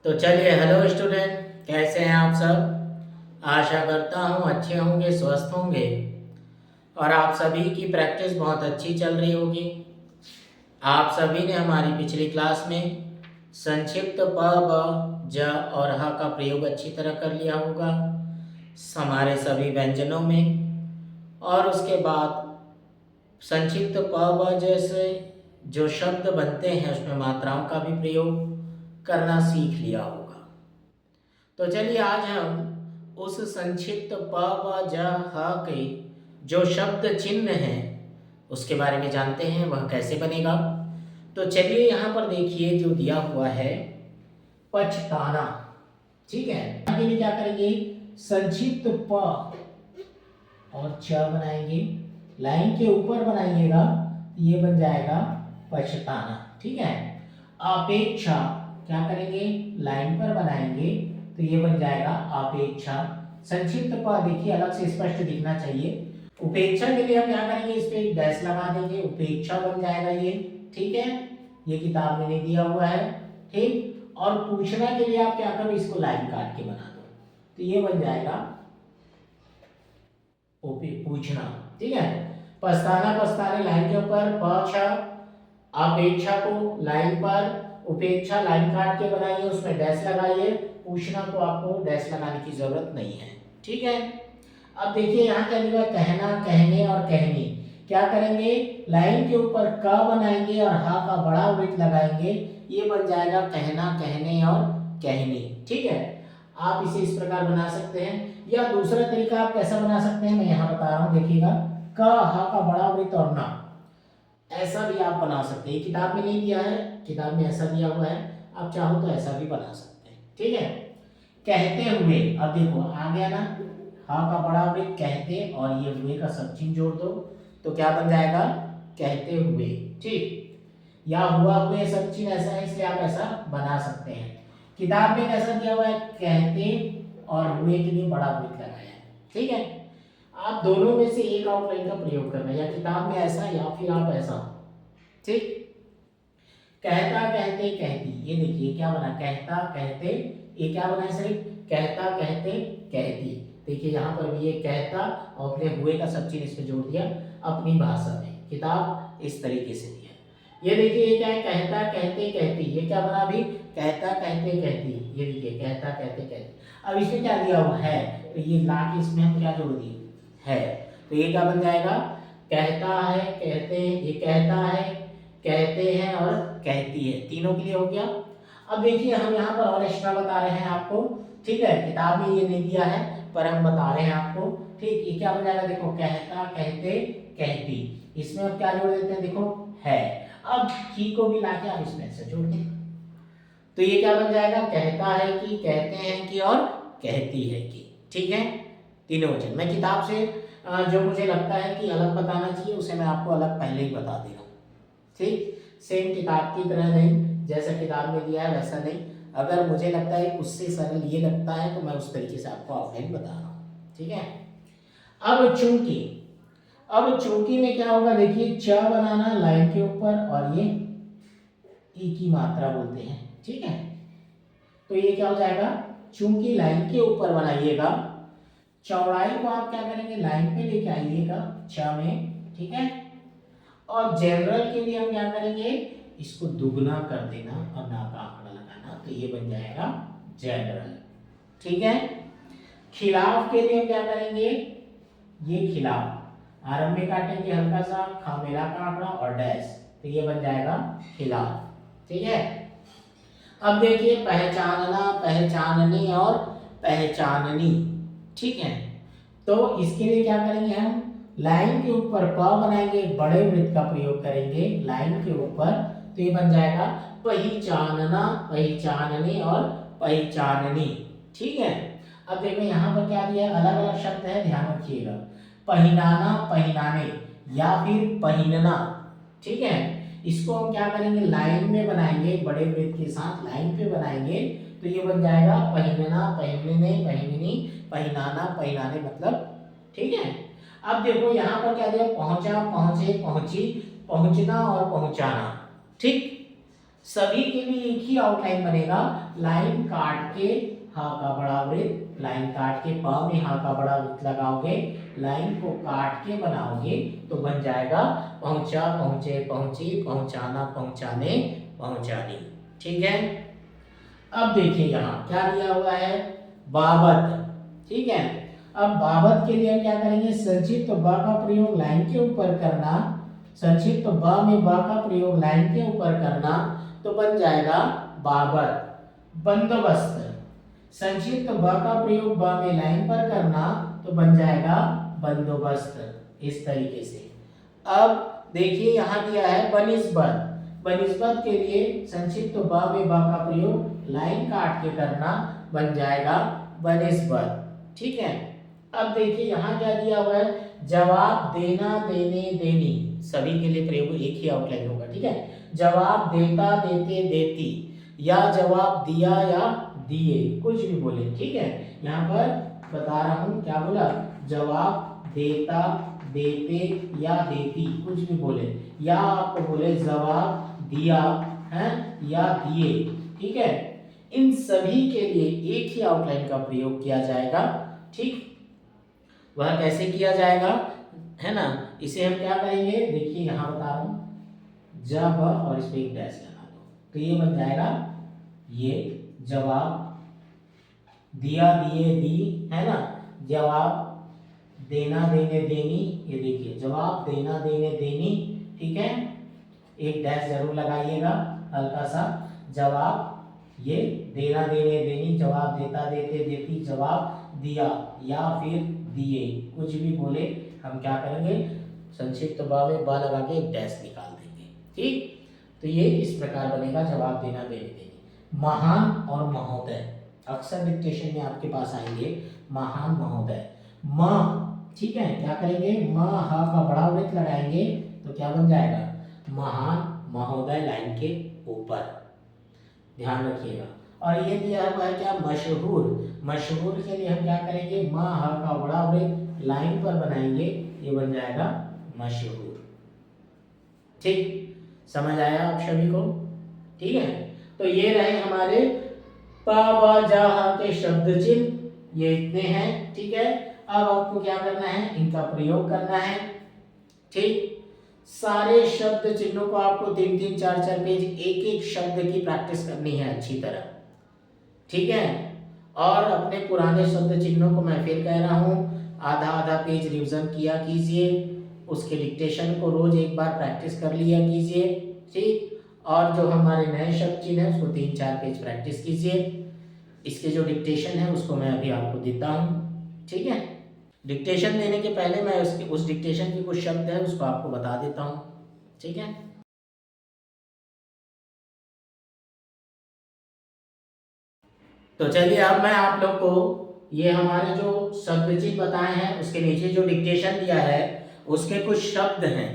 तो चलिए, hello student, कैसे हैं आप सब। आशा करता हूँ अच्छे होंगे, स्वस्थ होंगे और आप सभी की प्रैक्टिस बहुत अच्छी चल रही होगी। आप सभी ने हमारी पिछली क्लास में संक्षिप्त प ब ज और ह का प्रयोग अच्छी तरह कर लिया होगा हमारे सभी व्यंजनों में। और उसके बाद संक्षिप्त प ब ज से जो शब्द बनते हैं उसमें मात्राओं का भी प्रयोग करना सीख लिया होगा। तो चलिए, आज हम उस संक्षिप्त प ब ज ह के जो शब्द चिन्ह हैं उसके बारे में जानते हैं, वह कैसे बनेगा। तो चलिए, यहाँ पर देखिए जो दिया हुआ है पछताना। ठीक है, आगे में क्या करेंगे, संक्षिप्त प और च बनाएंगे, लाइन के ऊपर बनाइएगा, ये बन जाएगा पछताना। ठीक है, अपेक्षा क्या करेंगे, लाइन पर बनाएंगे तो ये बन जाएगा अपेक्षा। संक्षिप्त प देखिए अलग से स्पष्ट दिखना चाहिए। उपेक्षा के लिए हम क्या करेंगे, इस पे एक डैश लगा देंगे, उपेक्षा बन जाएगा ये। ठीक है, ये किताब में नहीं दिया हुआ है। ठीक, और पूछना के लिए आप क्या करो, इसको लाइन काट के बना दो, तो ये बन जाएगा पूछना। ठीक है, पछताना, पछताने लाइन के ऊपर, प अपेक्षा को लाइन पर, उपेक्षा लाइन काट के बनाइए, उसमें डैश लगाइए, पूछना को आपको डैश लगाने की जरूरत नहीं है। ठीक है, अब देखिए यहाँ क्या लिखा है, कहना, कहने और कहनी। क्या करेंगे, लाइन के ऊपर क बनाएंगे और हा का बड़ा वृत्त लगाएंगे, ये बन जाएगा कहना, कहने और कहनी। ठीक है, आप इसे इस प्रकार बना सकते हैं, या दूसरा तरीका आप कैसा बना सकते हैं मैं यहाँ बता रहा हूँ, देखिएगा, क हा का बड़ा वृत्त और ना, ऐसा भी आप बना सकते हैं। किताब में नहीं दिया है, किताब में ऐसा दिया हुआ है, आप चाहो तो ऐसा भी बना सकते हैं। ठीक है, कहते हुए, अब देखो आ गया ना, हा का बड़ा वृत्त कहते और ये हुए का सब चीज जोड़ दो तो क्या बन जाएगा, कहते हुए। ठीक, या हुआ हुए सब चीज ऐसा है, इसलिए आप ऐसा बना सकते हैं। किताब में कैसा दिया हुआ है, कहते और हुए के लिए बड़ा वृत्त लगाया है। ठीक है, आप दोनों में से एक आउटलाइन का प्रयोग करना है, या किताब में ऐसा या फिर आप ऐसा। ठीक, कहता, कहते, कहती, ये देखिए क्या बना, कहता, कहते, ये क्या बना है सिर्फ, कहता, कहते, कहती। देखिए यहाँ पर भी ये कहता और अपने हुए का सब चीज इसमें जोड़ दिया अपनी भाषा में। किताब इस तरीके से दिया। ये देखिए ये क्या है, कहता, कहते, कहती, ये क्या बना अभी, कहता, कहते, कहती। ये देखिए कहता, कहते, कहती। अब इसमें क्या दिया हुआ है, तो ये ला के इसमें हम क्या जोड़ दिए है, तो ये क्या बन जाएगा, कहता है, कहते, ये कहता है, कहते हैं और कहती है, तीनों के लिए हो गया। अब देखिए हम यहाँ पर और एक्स्ट्रा बता रहे हैं आपको। ठीक है, किताब में ये नहीं दिया है पर हम बता रहे हैं आपको। ठीक, ये क्या बन जाएगा, देखो कहता, कहते, कहती, इसमें अब क्या जोड़ देते हैं, देखो है। अब की को भी लाके आप इसमें से जोड़ दें तो ये क्या बन जाएगा, कहता है कि, कहते हैं कि और कहती है कि। ठीक है, तीनों वचन। मैं किताब से जो मुझे लगता है कि अलग बताना चाहिए उसे मैं आपको अलग पहले ही बता दे रहा हूँ। ठीक, सेम किताब की तरह नहीं, जैसा किताब में दिया है वैसा नहीं। अगर मुझे लगता है उससे सरल ये लगता है तो मैं उस तरीके से आपको आउटलाइन बता रहा हूँ। ठीक है, अब चूंकि, अब चूंकि में क्या होगा, देखिए च बनाना लाइन के ऊपर और ये ई की मात्रा बोलते हैं। ठीक है, तो ये क्या हो जाएगा, चूंकि लाइन के ऊपर बनाइएगा, चौड़ाई को आप क्या करेंगे, लाइन पे लेके आइएगा च में। ठीक है, और जनरल के लिए हम क्या करेंगे, इसको दुगना कर देना और ना का आंकड़ा लगाना, तो ये बन जाएगा जनरल। ठीक है, खिलाफ के लिए हम क्या करेंगे, ये खिलाफ आरंभ में काटेंगे हल्का सा, खामेला का आंकड़ा और डैश, तो ये बन जाएगा खिलाफ। ठीक है, अब देखिए पहचानना, पहचानने और पहचाननी। ठीक है, तो इसके लिए क्या करेंगे, हम लाइन के ऊपर प बनाएंगे, बड़े वृत्त का प्रयोग करेंगे लाइन के ऊपर, तो ये बन जाएगा पहचानना, पहचानने और पहचाननी। ठीक है, अब देखो यहाँ पर क्या दिया है, अलग अलग शब्द है, ध्यान रखिएगा, पहनाना, पहनाने या फिर पहनना। ठीक है, इसको हम क्या करेंगे, लाइन में बनाएंगे, बड़े वृत्त के साथ लाइन पे बनाएंगे, तो ये बन जाएगा पहनना, पहनने, पहननी, पहनाना, पहनाने, मतलब। ठीक है, अब देखो यहाँ पर क्या दिया, पहुंचा, पहुंचे, पहुंची, पहुंचना और पहुंचाना। ठीक, सभी के लिए एक ही आउटलाइन बनेगा, लाइन काट के हा का बड़ा वृत्त, लाइन काट के प में हा का बड़ा वृत्त लगाओगे, लाइन को काट के बनाओगे तो बन जाएगा पहुंचा, पहुंचे, पहुंची, पहुंचाना, पहुंचाने, पहुंचानी। ठीक है। अब देखिए यहाँ क्या दिया हुआ है, बाबत। ठीक है। अब बाबत के लिए हम क्या करेंगे, संक्षिप्त ब का प्रयोग लाइन के ऊपर करना, संक्षिप्त ब में ब का प्रयोग लाइन के ऊपर करना तो बन जाएगा बाबत। बंदोबस्त, संक्षिप्त ब का प्रयोग ब में लाइन पर करना तो बन जाएगा बंदोबस्त। इस तरीके से। अब देखिए यहाँ दिया है बनिस्बत। बनिस्बत के लिए संक्षिप्त ब में ब का प्रयोग लाइन काट के करना बन जाएगा बनिस्बत। ठीक है। अब देखिए यहाँ क्या दिया हुआ है, जवाब देना, देने, देनी, सभी के लिए प्रयोग एक ही आउटलाइन होगा। ठीक है। जवाब देता, देते, देती, या जवाब दिया या दिए, कुछ भी बोले। ठीक है। यहाँ पर बता रहा हूँ क्या बोला, जवाब देता, देते या देती, कुछ भी बोले, या आपको बोले जवाब दिया है या दिए। ठीक है। इन सभी के लिए एक ही आउटलाइन का प्रयोग किया जाएगा। ठीक, वह कैसे किया जाएगा है ना, इसे हम क्या करेंगे, देखिए यहाँ बता रहा हूं, जब और इस पे एक डैश लगा दो तो ये बन जाएगा, ये जवाब दिया, दिए, दी, है ना, जवाब देना, देने, देनी, ये देखिए जवाब देना, देने, देनी। ठीक है। एक डैश जरूर लगाइएगा हल्का सा, जवाब ये देना, देने, देनी, जवाब देता, देते, देती, जवाब दिया या फिर दिए, कुछ भी बोले, हम क्या करेंगे, संक्षिप्त ब में ब लगा के एक डैश निकाल देंगे। ठीक, तो ये इस प्रकार बनेगा जवाब देना, देने, देनी। महान और महोदय अक्सर डिक्टेशन में आपके पास आएंगे, महान, महोदय। म, ठीक है, क्या करेंगे, म ह का बड़ा वृत्त लगाएंगे तो क्या बन जाएगा, महान, महोदय, लाइन के ऊपर, ध्यान रखिएगा। और ये दिया हुआ है क्या, मशहूर। मशहूर के लिए हम क्या करेंगे, म ह का बड़ा वृत्त लाइन पर बनाएंगे, ये बन जाएगा मशहूर। ठीक, समझ आया आप सभी को। ठीक है। तो ये रहे हमारे प ब ज ह के शब्द चिन्ह, ये इतने हैं। ठीक है। अब आपको क्या करना है, इनका प्रयोग करना है। ठीक, सारे शब्द चिन्हों को आपको 3-3, 4-4 पेज एक एक शब्द की प्रैक्टिस करनी है अच्छी तरह। ठीक है। और अपने पुराने शब्द चिन्हों को मैं फिर कह रहा हूँ, आधा आधा पेज रिवीजन किया कीजिए, उसके डिक्टेशन को रोज एक बार प्रैक्टिस कर लिया कीजिए। ठीक, और जो हमारे नए शब्द चिन्ह है उसको 3-4 पेज प्रैक्टिस कीजिए। इसके जो डिक्टेशन है उसको मैं अभी आपको देता हूँ। ठीक है। डिक्टेशन देने के पहले मैं उस डिक्टेशन के कुछ शब्द है उसको आपको बता देता हूँ। ठीक है। तो चलिए अब मैं आप लोग को ये हमारे जो शब्द चिन्ह बताए हैं उसके नीचे जो डिक्टेशन दिया है उसके कुछ शब्द हैं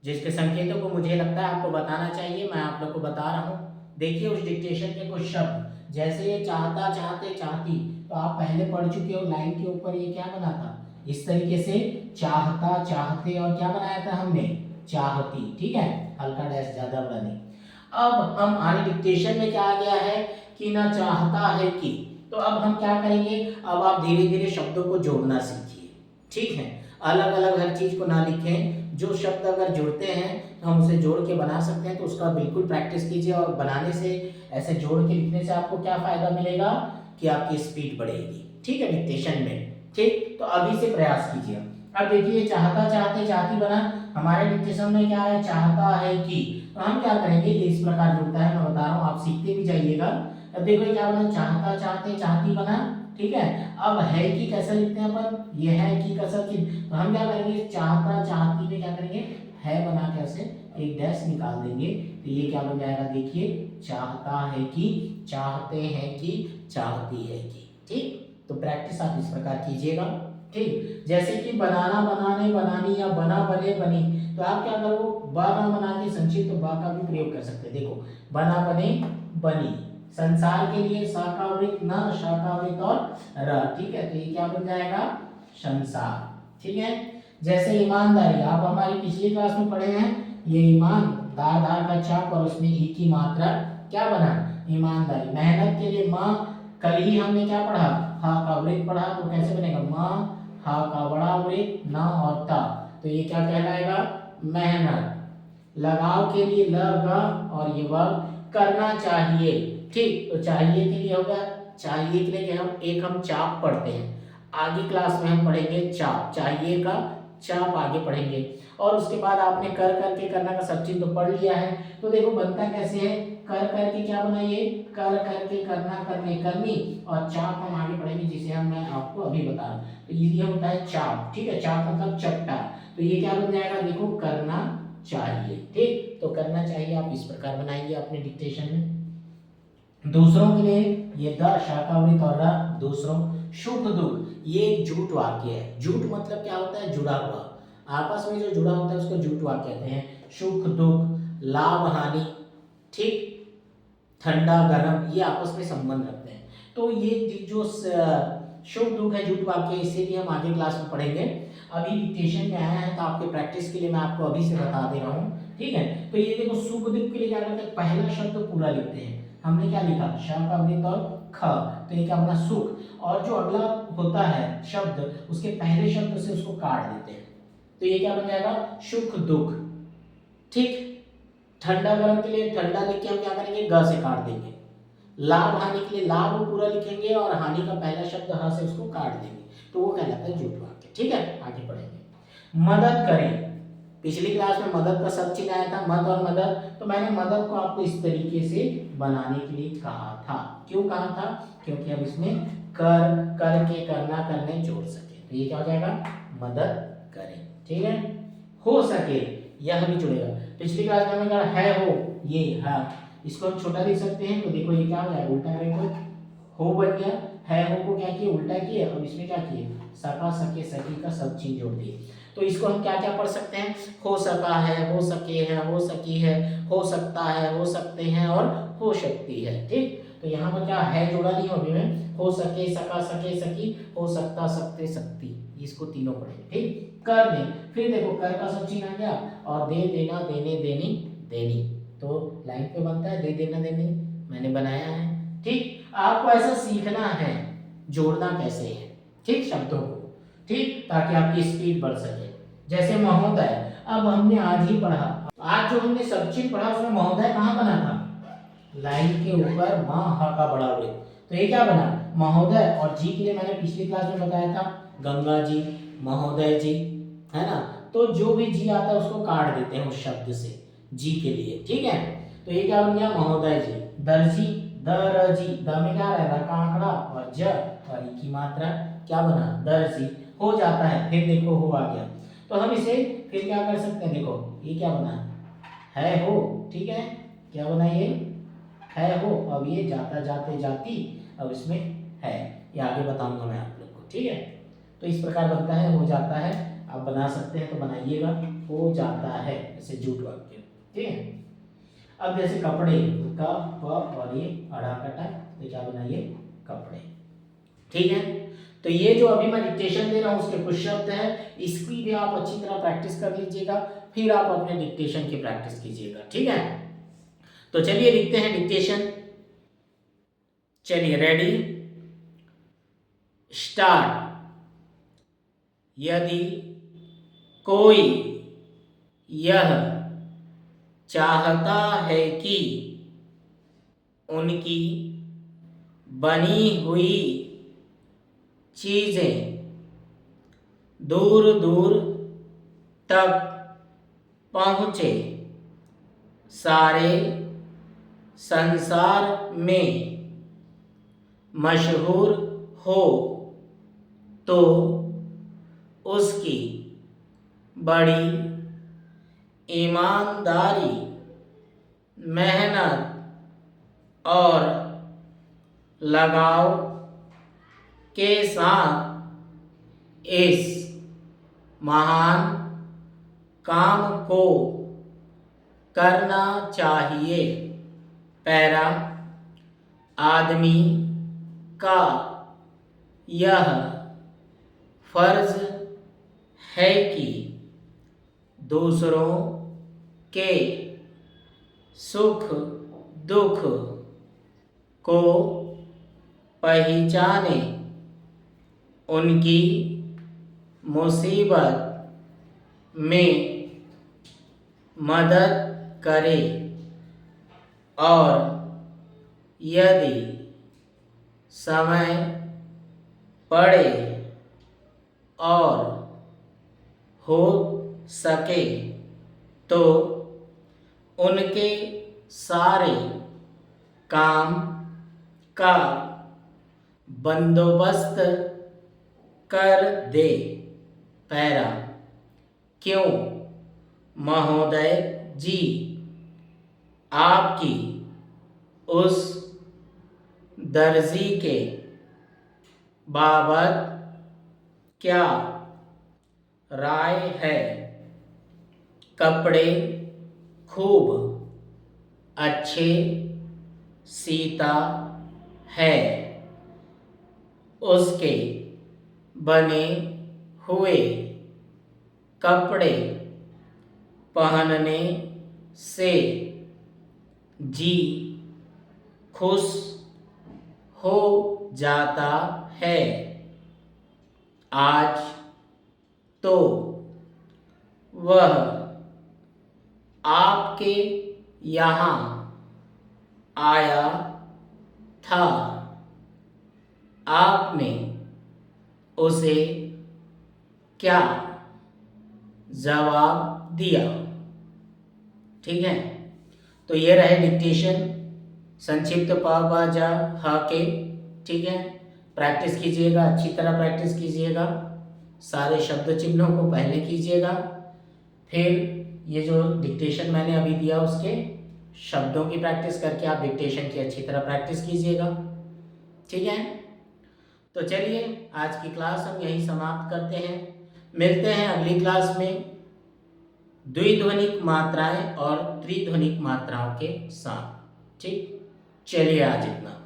जिसके संकेतों को मुझे लगता है आपको बताना चाहिए, मैं आप लोग को बता रहा हूँ। देखिए उस डिक्टेशन के कुछ शब्द, जैसे ये चाहता, चाहते, चाहती, तो आप पहले पढ़ चुके हो, लाइन के ऊपर ये क्या बना था, इस तरीके से चाहता, चाहते, और क्या बनाया था हमने, चाहती। ठीक है, हल्का डैश, ज्यादा बड़ा नहीं। अब हमारे डिक्टेशन में क्या आ गया है कि ना चाहता है कि, तो अब हम क्या करेंगे, अब आप धीरे धीरे शब्दों को जोड़ना सीखिए। ठीक है, अलग अलग हर चीज को ना लिखें, जो शब्द अगर जुड़ते हैं तो हम उसे जोड़ के बना सकते हैं, तो उसका बिल्कुल प्रैक्टिस कीजिए। और बनाने से, ऐसे जोड़ के लिखने से आपको क्या फायदा मिलेगा कि आपकी स्पीड बढ़ेगी। ठीक है, डिक्टेशन में। ठीक, तो अभी से प्रयास कीजिए। अब देखिए चाहता, चाहते, चाहती बना, हमारे डिक्टेशन में क्या है, चाहता है कि, तो हम क्या करेंगे, ये इस प्रकार जुड़ता है, मैं बता रहा हूँ, आप सीखते भी जाइएगा। अब देखो क्या बना, चाहता, चाहते, चाहती बना। ठीक है। अब है कि कैसे लिखते हैं अपन, ये है कि कैसा कि, तो हम क्या करेंगे, चाहता, चाहती में क्या करेंगे, है बना के ऐसे एक डैश निकाल देंगे, तो ये क्या बन जाएगा, देखिए चाहता है कि, चाहते हैं कि, चाहती है कि। ठीक, तो प्रैक्टिस आप इस प्रकार कीजिएगा। ठीक, जैसे कि बनाना, बनाने, बनानी, या बना, बने, बनी, तो आप क्या करो, बा ना बना के संक्षिप्त बा का भी प्रयोग कर सकते हैं। देखो बना, बने, बनी। संसार के लिए सा का वृत्त न, शा का वृत्त और र। ठीक है, तो ये क्या बन जाएगा, संसार। ठीक है। जैसे ईमानदारी, आप हमारी पिछली क्लास में पढ़े हैं, ये ईमान, दार दार का छाप और उसमें ई की मात्रा, क्या बना, ईमानदारी। मेहनत के लिए म, कल ही हमने क्या पढ़ा, हा का वृत्त पढ़ा, तो कैसे बनेगा, म हा का बड़ा वृत्त न और ता, तो ये क्या कहलाएगा, मेहनत। लगाव के लिए ल ग और ये वर्ब, करना चाहिए। ठीक, तो चाहिए के लिए हो गया, चाहिए के लिए कि हम चाप पढ़ते हैं, आगे क्लास में हम पढ़ेंगे चाप, चाहिए का चाप आगे पढ़ेंगे। और उसके बाद आपने कर करके करना का सब चीज तो पढ़ लिया है। तो देखो बनता कैसे है, कर करके क्या बनाइए, कर करके करना करने करनी, और चाप हम आगे पढ़ेंगे जिसे मैं आपको अभी बता रहा हूँ। तो ये होता है चाप। ठीक है, चाप मतलब चट्टा। तो ये क्या बन जाएगा, देखो करना चाहिए। ठीक, तो करना चाहिए आप इस प्रकार बनाइए अपने डिक्टेशन में। दूसरों के लिए ये द शाखावृत और र दूसरों। सुख दुख ये एक झूठ वाक्य है। झूठ मतलब क्या होता है, जुड़ा हुआ, आपस में जो जुड़ा होता है उसको झूठ वाक्य कहते हैं। सुख दुख, लाभ हानि, ठीक, ठंडा गर्म, ये आपस में संबंध रखते हैं। तो ये जो सुख दुख है झूठ वाक्य, इसीलिए हम आगे क्लास में पढ़ेंगे। अभी डिक्टेशन में आया है तो आपके प्रैक्टिस के लिए मैं आपको अभी से बता दे रहा हूँ। ठीक है, तो ये देखो सुख दुख के लिए क्या करते हैं, पहला शब्द पूरा लिखते हैं। हमने क्या लिखा, श का वृत्त और ख, तो ये क्या बना, सुख। और जो अगला होता है शब्द, उसके पहले शब्द से उसको काट देते हैं, तो ये क्या बन जाएगा, सुख दुख। ठीक, ठंडा गर्म के लिए ठंडा लिख के हम क्या करेंगे, ग से काट देंगे। लाभ हानि के लिए लाभ पूरा लिखेंगे और हानि का पहला शब्द ह से उसको काट देंगे, तो वो कहलाता है झूठ वाक्य। ठीक है, आगे पढ़ेंगे। मदद करें, पिछली क्लास में मदद का सब चिन्ह आया था, मद और मदद, तो मैंने मदद को आपको इस तरीके से बनाने के लिए कहा था। क्यों कहा था, क्योंकि अब इसमें कर करके करना करने जोड़ सके, तो ये क्या हो जाएगा, मदद करें। ठीक है, हो सके यह भी जुड़ेगा। पिछली क्लास में हमने कहा है हो, ये है, इसको हम छोटा लिख सकते हैं, तो देखो ये क्या हो जाएगा, उल्टा करेंगे तो हो बन गया, है हो को क्या किए, उल्टा किए, और इसमें क्या किए, सका सके सकी का सब चीज जोड़ दिए। तो इसको हम क्या क्या पढ़ सकते हैं, हो सका है, हो सके है, हो सकी है, हो सकता है, हो सकते हैं और हो सकती है। ठीक, तो यहाँ पर क्या है जोड़ा नहीं, अभी में हो सके, सका सके सकी, हो सकता सकते सकती, इसको तीनों पढ़ेंगे। ठीक, कर दे, फिर देखो कर का सब चिन्ह आ गया, और दे देना देने देनी देनी, तो लाइन पे बनता है दे देना देनी, मैंने बनाया है। ठीक, आपको ऐसा सीखना है जोड़ना कैसे है, ठीक, शब्दों को, ठीक, ताकि आपकी स्पीड बढ़ सके। जैसे महोदय, अब हमने आज ही पढ़ा, आज जो हमने सब चीज पढ़ा उसमें महोदय कहाँ बना था, लाइन के ऊपर म ह का बड़ा वृत्त, तो ये क्या बना, महोदय। और जी के लिए मैंने पिछली क्लास में बताया था, गंगा जी, महोदय जी, है ना, तो जो भी जी आता है उसको काट देते हैं उस शब्द से, जी के लिए। ठीक है, तो ये क्या बन गया, महोदय जी। दर्जी, दरजी, द में क्या रहेगा, कांकड़ा, और ज और ई की मात्रा, क्या बना, दर्जी, हो जाता है, फिर देखो हो आ गया, तो हम इसे फिर क्या कर सकते हैं, देखो ये क्या बना है हो। ठीक है, क्या बना ये है हो, अब ये जाता जाते जाती, अब इसमें है, ये आगे बताऊंगा मैं आप लोग को। ठीक है, तो इस प्रकार बनता है, हो जाता है, आप बना सकते हैं तो बनाइएगा, हो जाता है, ऐसे झूठ वाक्य। ठीक है, अब जैसे कपड़े का प और ये अड़ा कटा, तो क्या बनाइए, कपड़े। ठीक है, तो ये जो अभी मैं डिक्टेशन दे रहा हूँ उसके कुछ शब्द हैं, इसकी भी आप अच्छी तरह प्रैक्टिस कर लीजिएगा, फिर आप अपने डिक्टेशन की प्रैक्टिस कीजिएगा। ठीक है, तो चलिए लिखते हैं डिक्टेशन। चलिए रेडी, स्टार्ट। यदि कोई यह चाहता है कि उनकी बनी हुई चीजें दूर दूर तक पहुंचे, सारे संसार में मशहूर हो, तो उसकी बड़ी ईमानदारी, मेहनत और लगाव के साथ इस महान काम को करना चाहिए। पैरा, आदमी का यह फर्ज है कि दूसरों के सुख दुख को पहचाने, उनकी मुसीबत में मदद करे और यदि समय पड़े और हो सके तो उनके सारे काम का बंदोबस्त कर दे। पैरा। क्यों महोदय जी, आपकी उस दर्जी के बाबत क्या राय है? कपड़े खूब अच्छे सीता है, उसके बने हुए कपड़े पहनने से जी खुश हो जाता है। आज तो वह आपके यहाँ आया था, आपने उसे क्या जवाब दिया? ठीक है, तो ये रहे डिक्टेशन, संक्षिप्त पावभाजा हा के। ठीक है, प्रैक्टिस कीजिएगा, अच्छी तरह प्रैक्टिस कीजिएगा, सारे शब्द चिन्हों को पहले कीजिएगा, फिर ये जो डिक्टेशन मैंने अभी दिया उसके शब्दों की प्रैक्टिस करके आप डिक्टेशन की अच्छी तरह प्रैक्टिस कीजिएगा। ठीक है, तो चलिए आज की क्लास हम यहीं समाप्त करते हैं। मिलते हैं अगली क्लास में द्विध्वनिक मात्राएं और त्रिध्वनिक मात्राओं के साथ। ठीक, चलिए आज इतना।